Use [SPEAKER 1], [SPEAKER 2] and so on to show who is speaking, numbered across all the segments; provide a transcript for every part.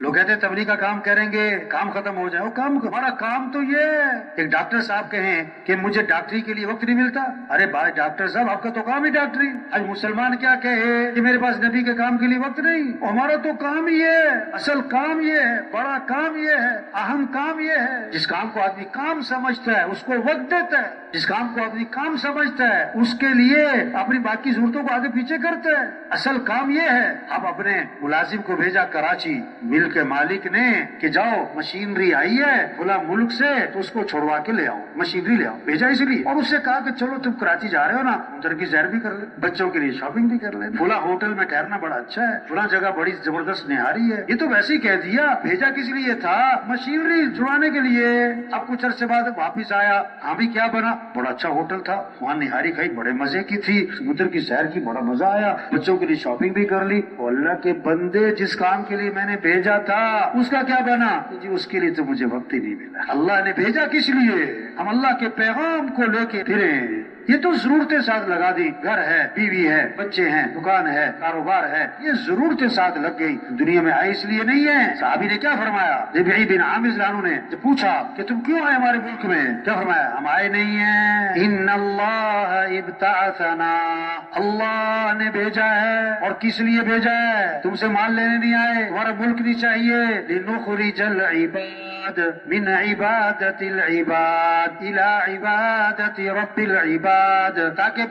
[SPEAKER 1] لوگ کہتے ہیں تبلیغ کا کام کریں گے کام ختم ہو جائے. وہ کام ہمارا کام تو یہ ہے. ایک ڈاکٹر صاحب کہیں کہ مجھے ڈاکٹری کے لیے وقت نہیں ملتا. ارے بھائی ڈاکٹر صاحب آپ کا تو کام ہی ڈاکٹری. آج مسلمان کیا کہے کہ میرے پاس نبی کے کام کے لیے وقت نہیں. ہمارا تو کام ہی ہے. اصل کام یہ ہے, بڑا کام یہ ہے, اہم کام یہ ہے. جس کام کو آدمی کام سمجھتا ہے اس کو وقت دیتا ہے. جس کام کو آدمی کام سمجھتا ہے اس کے لیے اپنی باقی ضرورتوں کو آگے پیچھے کرتا ہے. اصل کام یہ ہے. اب اپنے ملازم کو بھیجا کراچی مل کے مالک نے کہ جاؤ مشینری آئی ہے فلاں ملک سے تو اس کو چھوڑوا کے لے آؤ, مشینری لے آؤ. بھیجا اس لیے, اور اس سے کہا کہ چلو تم کراچی جا رہے ہو نا, ادھر کی سیر بھی کر لیں, بچوں کے لیے شاپنگ بھی کر لیں, فلاں ہوٹل میں ٹھہرنا بڑا اچھا ہے, فلاں جگہ بڑی زبردست نہاری ہے. یہ تو ویسے ہی کہہ دیا. بھیجا کس لیے تھا؟ مشینری جڑوانے کے لیے. اب کچھ عرصے بعد واپس آیا, ہاں بھی کیا بنا, بڑا اچھا ہوٹل تھا, وہاں نہاری کھائی بڑے مزے کی تھی, سمندر کی سیر کی بڑا مزہ آیا, بچوں کے لیے شاپنگ بھی کر لی. اللہ کے بندے جس کام کے لیے میں نے بھیجا تھا اس کا کیا بنا؟ جی اس کے لیے تو مجھے وقت ہی نہیں ملا. اللہ نے بھیجا کس لیے؟ ہم اللہ کے پیغام کو لے کے پھریں. یہ تو ضرورتیں ساتھ لگا دی. گھر ہے, بیوی ہے, بچے ہیں, دکان ہے, کاروبار ہے, یہ ضرورتیں ساتھ لگ گئی. دنیا میں آئے اس لیے نہیں ہے. صحابی نے کیا فرمایا؟ ربعی بن عامر رضی اللہ عنہ نے جب پوچھا کہ تم کیوں آئے ہمارے ملک میں, کیا فرمایا؟ ہم آئے نہیں ہیں. ان اللہ ابتعثنا, اللہ نے بھیجا ہے. اور کس لیے بھیجا ہے؟ تم سے مال لینے نہیں آئے, ہمارا ملک نہیں چاہیے. لنخرج العباد من عبادت العباد الى عبادت رب العباد, تاکہ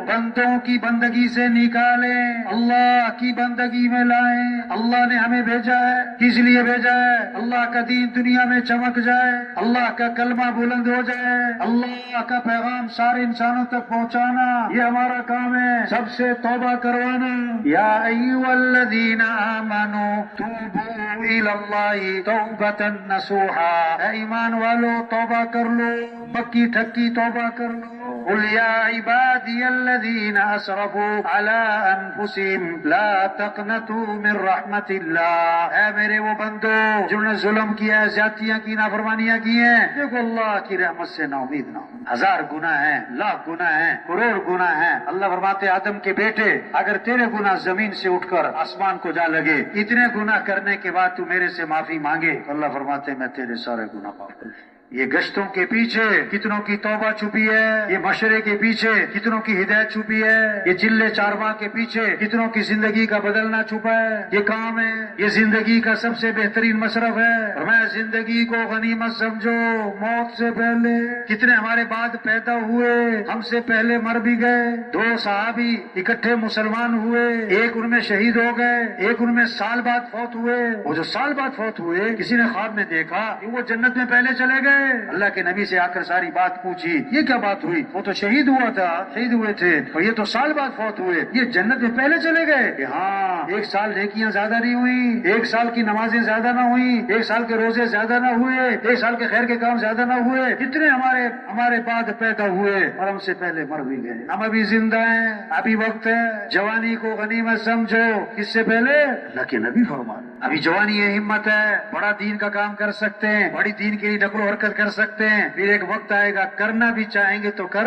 [SPEAKER 1] بندوں کی بندگی سے نکالیں, اللہ کی بندگی میں لائیں. اللہ نے ہمیں بھیجا ہے. کس لیے بھیجا ہے؟ اللہ کا دین دنیا میں چمک جائے, اللہ کا کلمہ بلند ہو جائے, اللہ کا پیغام سارے انسانوں تک پہنچانا, یہ ہمارا کام ہے. سب سے توبہ کروانا. یا ایھا الذین آمنوا توبوا الی اللہ توبۃ نصوحا, اے ایمان والو توبہ کر لو, پکی ٹھکی توبہ کر لو. قل یا عبادی الذین اسرفوا علی انفسہم لا تقنطوا من رحمت اللہ, اے میرے وہ بندو جنہوں نے ظلم کیا ہے, زیادتیاں کی, نافرمانیاں کی ہیں, دیکھو اللہ کی رحمت سے نا امید نہ ہو. ہزار گناہ ہیں, لاکھ گناہ ہیں, کروڑ گناہ ہیں. اللہ فرماتے آدم کے بیٹے اگر تیرے گناہ زمین سے اٹھ کر آسمان کو جا لگے, اتنے گناہ کرنے کے بعد تو میرے سے معافی مانگے, اللہ فرماتے میں تیرے سارے گناہ معاف کر دوں. یہ گشتوں کے پیچھے کتنوں کی توبہ چھپی ہے, یہ مشورے کے پیچھے کتنوں کی ہدایت چھپی ہے, یہ چلے چارواں کے پیچھے کتنوں کی زندگی کا بدلنا چھپا ہے. یہ کام ہے, یہ زندگی کا سب سے بہترین مصرف ہے. فرمایا زندگی کو غنیمت سمجھو موت سے پہلے. کتنے ہمارے بعد پیدا ہوئے, ہم سے پہلے مر بھی گئے. 2 صحابی اکٹھے مسلمان ہوئے, ایک ان میں شہید ہو گئے, ایک ان میں سال بعد فوت ہوئے. وہ جو سال بعد فوت ہوئے کسی نے خواب میں دیکھا کہ وہ جنت میں پہلے چلے گئے. اللہ کے نبی سے آ کر ساری بات پوچھی, یہ کیا بات ہوئی؟ وہ تو شہید ہوا تھا, شہید ہوئے تھے, اور یہ تو سال بعد فوت ہوئے, یہ جنت میں پہلے چلے گئے. کہ ہاں 1 سال نیکیاں زیادہ نہیں ہوئی, 1 سال کی نمازیں زیادہ نہ ہوئی, 1 سال کے روزے زیادہ نہ ہوئے, 1 سال کے خیر کے کام زیادہ نہ ہوئے. کتنے ہمارے بعد پیدا ہوئے اور ہم سے پہلے مر بھی گئے. ہم ابھی زندہ ہیں, ابھی وقت ہے. جوانی کو غنیمت سمجھو. کس سے پہلے؟ اللہ کے نبی فرمان. ابھی جوانی ہے, ہمت ہے, بڑا دین کا کام کر سکتے ہیں, بڑی دین کے لیے نقل و حرکت کر سکتے ہیں. پھر ایک وقت آئے گا کرنا بھی چاہیں گے تو کر.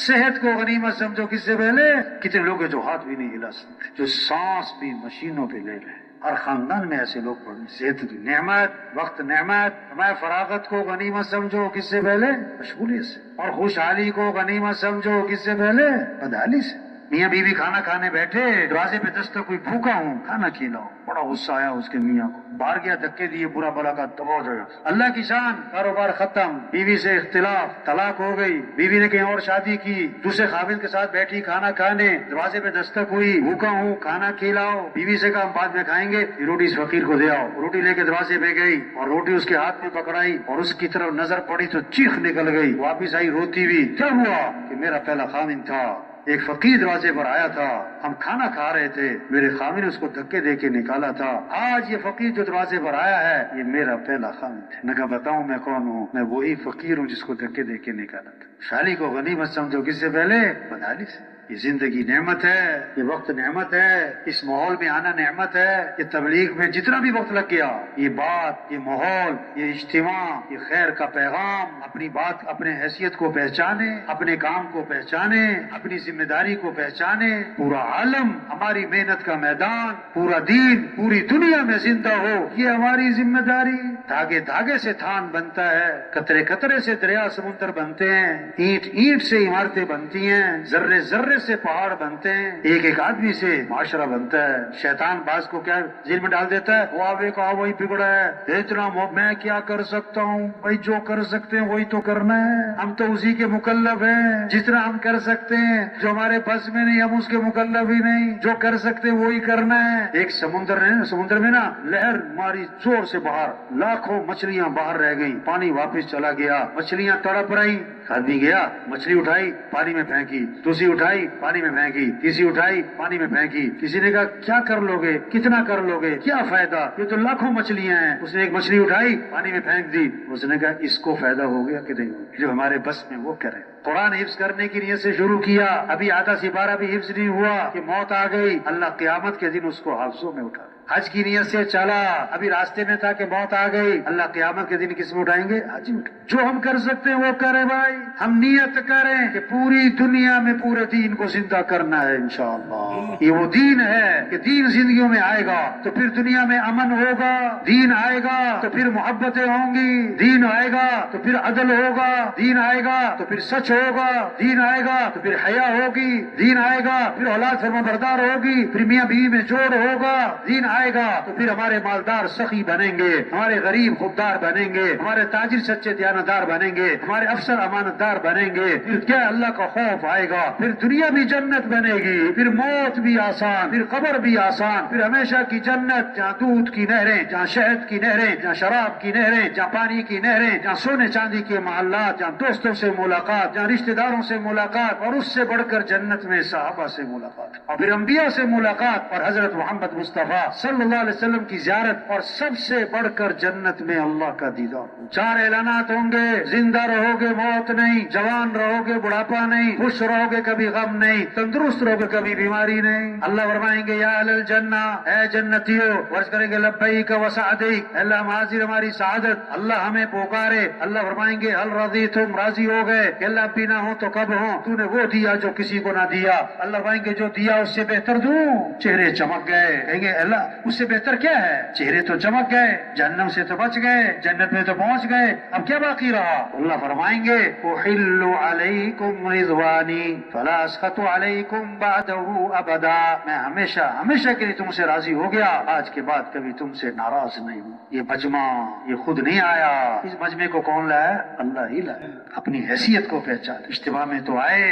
[SPEAKER 1] صحت کو غنیمت سمجھو. کس سے پہلے؟ کتنے لوگ ہیں جو ہاتھ بھی نہیں ہلا سکتے, جو سانس بھی مشینوں پہ لے لیں. ہر خاندان میں ایسے لوگ پڑے. صحت نعمت, وقت نعمت. ہمارے فراغت کو غنیمت سمجھو. کس سے پہلے؟ مشغولیت سے. اور خوشحالی کو غنیمت سمجھو. کس سے پہلے؟ بدحالی سے. میاں بیوی کھانا کھانے بیٹھے, دروازے پہ دستک ہوئی, بھوکا ہوں, کھانا کھلاؤ. بڑا غصہ آیا اس کے میاں کو, باہر گیا, دھکے دیے, برا بلا کا تباہ ہو گیا. اللہ کی شان, کاروبار ختم, بیوی سے اختلاف, طلاق ہو گئی. بیوی نے کہیں اور شادی کی, دوسرے خاوند کے ساتھ بیٹھی کھانا کھانے, دروازے پہ دستک ہوئی, بھوکا ہوں, کھانا کھلاؤ. بیوی سے کہا ہم بعد میں کھائیں گے, روٹی اس فقیر کو دے آؤ. روٹی لے کے دروازے پہ گئی اور روٹی اس کے ہاتھ میں پکڑائی اور اس کی طرف نظر پڑی تو چیخ نکل گئی. واپس آئی روتی ہوئی. کیا ہوا؟ کہ میرا پہلا خاوند تھا, ایک فقیر دروازے پر آیا تھا, ہم کھانا کھا رہے تھے, میرے خاوند نے اس کو دھکے دے کے نکالا تھا. آج یہ فقیر جو دروازے پر آیا ہے یہ میرا پہلا خاوند ہے. میں کہا بتاؤں میں کون ہوں؟ میں وہی فقیر ہوں جس کو دھکے دے کے نکالا تھا. شالی کو غنیمت سمجھو. کس سے پہلے؟ بدحالی سے. یہ زندگی نعمت ہے، یہ وقت نعمت ہے، اس ماحول میں آنا نعمت ہے۔ یہ تبلیغ میں جتنا بھی وقت لگ گیا، یہ بات، یہ ماحول، یہ اجتماع، یہ خیر کا پیغام، اپنی بات، اپنے حیثیت کو پہچانے، اپنے کام کو پہچانے، اپنی ذمہ داری کو پہچانے۔ پورا عالم ہماری محنت کا میدان، پورا دین پوری دنیا میں زندہ ہو، یہ ہماری ذمہ داری۔ دھاگے دھاگے سے تھان بنتا ہے، قطرے قطرے سے دریا سمندر بنتے ہیں، اینٹ اینٹ سے عمارتیں بنتی ہیں، ذرے ذرے سے پہاڑ بنتے ہیں، ایک ایک آدمی سے معاشرہ بنتا ہے۔ شیطان بعض کو کیا ذہن میں ڈال دیتا ہے، وہ آوے کا وہی بگڑا ہے، اتنا میں کیا کر سکتا ہوں؟ بھائی جو کر سکتے ہیں وہی تو کرنا ہے، ہم تو اسی کے مکلف ہیں، جتنا ہم کر سکتے ہیں، جو ہمارے بس میں نہیں ہم اس کے مکلف ہی نہیں، جو کر سکتے ہیں وہی کرنا ہے۔ ایک سمندر میں نا لہر ماری زور سے باہر، لاکھوں مچھلیاں باہر رہ گئی، پانی واپس چلا گیا، مچھلیاں تڑپ رہی، آدمی گیا مچھلی اٹھائی پانی میں پھینکی، دوسری اٹھائی پانی میں پھینکی، تیسری اٹھائی پانی میں پھینکی۔ کسی نے کہا کیا کر لو گے، کتنا کر لو گے، کیا فائدہ، یہ تو لاکھوں مچھلیاں ہیں۔ اس نے ایک مچھلی اٹھائی پانی میں پھینک دی، اس نے کہا اس کو فائدہ ہو گیا کہ نہیں، جو ہمارے بس میں وہ کرے۔ قرآن حفظ کرنے کی نیت سے شروع کیا، ابھی آدھا سپارہ بھی حفظ نہیں ہوا کہ موت آ گئی، اللہ قیامت کے دن اس کو حافظوں میں اٹھا۔ حج کی نیت سے چلا، ابھی راستے میں تھا کہ موت آ گئی، اللہ قیامت کے دن کس میں اٹھائیں گے؟ حج میں۔ جو ہم کر سکتے ہیں وہ کریں بھائی، ہم نیت کریں کہ پوری دنیا میں پورے دین کو زندہ کرنا ہے انشاءاللہ۔ یہ وہ دین ہے کہ دین زندگیوں میں آئے گا تو پھر دنیا میں امن ہوگا، دین آئے گا تو پھر محبتیں ہوں گی، دین آئے گا تو پھر عدل ہوگا، دین آئے گا تو پھر سچ ہوگا، دین آئے گا تو پھر حیا ہوگی، دین آئے گا پھر اولاد فرمانبردار ہوگی، پھر میاں بیوی میں جوڑ ہوگا، دین آئے گا تو پھر ہمارے مالدار سخی بنیں گے، ہمارے غریب خوددار بنیں گے، ہمارے تاجر سچے دیانتدار بنیں گے، ہمارے افسر امانتدار بنیں گے، پھر کیا اللہ کا خوف آئے گا، پھر دنیا بھی جنت بنے گی، پھر موت بھی آسان، پھر قبر بھی آسان، پھر ہمیشہ کی جنت، جہاں دودھ کی نہریں، جہاں شہد کی نہریں، جہاں شراب کی نہریں، جہاں پانی کی نہریں، جہاں سونے چاندی کے محلات، جہاں دوستوں سے ملاقات، جہاں رشتہ داروں سے ملاقات، اور اس سے بڑھ کر جنت میں صحابہ سے ملاقات، اور پھر انبیاء سے ملاقات، اور حضرت محمد مصطفیٰ صلی اللہ علیہ وسلم کی زیارت، اور سب سے بڑھ کر جنت میں اللہ کا دیدار۔ 4 اعلانات ہوں گے، زندہ رہو گے موت نہیں، جوان رہو گے بڑھاپا نہیں، خوش رہو گے کبھی غم نہیں، تندرست رہو گے کبھی بیماری نہیں۔ اللہ فرمائیں گے یا اہل الجنہ، اے جنتیو، ورز کریں گے لبیک و سعدیک، اللہ ہم حاضر ہماری سعادت، اللہ ہمیں پکارے۔ اللہ فرمائیں گے حل رضیتم، راضی ہو گئے کہ اللہ بھی نہ ہو تو کب ہوں، تو نے وہ دیا جو کسی کو نہ دیا۔ اللہ فرمائیں گے جو دیا اس سے بہتر دوں، چہرے چمک گئے، کہیں گے اللہ اس سے بہتر کیا ہے، چہرے تو چمک گئے، جہنم سے تو بچ گئے، جنت میں تو پہنچ گئے، اب کیا باقی رہا؟ اللہ فرمائیں گے احل علیکم رضوانی فلا اسخط علیکم بعدہ ابدا، میں ہمیشہ ہمیشہ کے لیے تم سے راضی ہو گیا، آج کے بعد کبھی تم سے ناراض نہیں ہوں۔ یہ مجمع یہ خود نہیں آیا، اس مجمع کو کون لایا؟ اللہ ہی لایا۔ اپنی حیثیت کو پہچان، اجتماع میں تو آئے،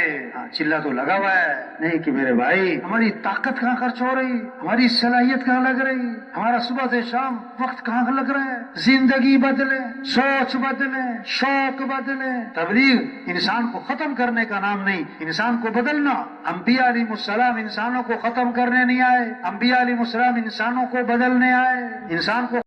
[SPEAKER 1] چلہ تو لگا ہوا ہے نہیں کہ میرے بھائی ہماری طاقت کہاں خرچ ہو رہی، ہماری صلاحیت کہاں لگ رہی، ہمارا صبح سے شام وقت کہاں لگ رہا ہے۔ زندگی بدلے، سوچ بدلے، شوق بدلے۔ تبلیغ انسان کو ختم کرنے کا نام نہیں، انسان کو بدلنا۔ انبیاء علیہ السلام انسانوں کو ختم کرنے نہیں آئے، انبیاء علیہ السلام انسانوں کو بدلنے آئے، انسان کو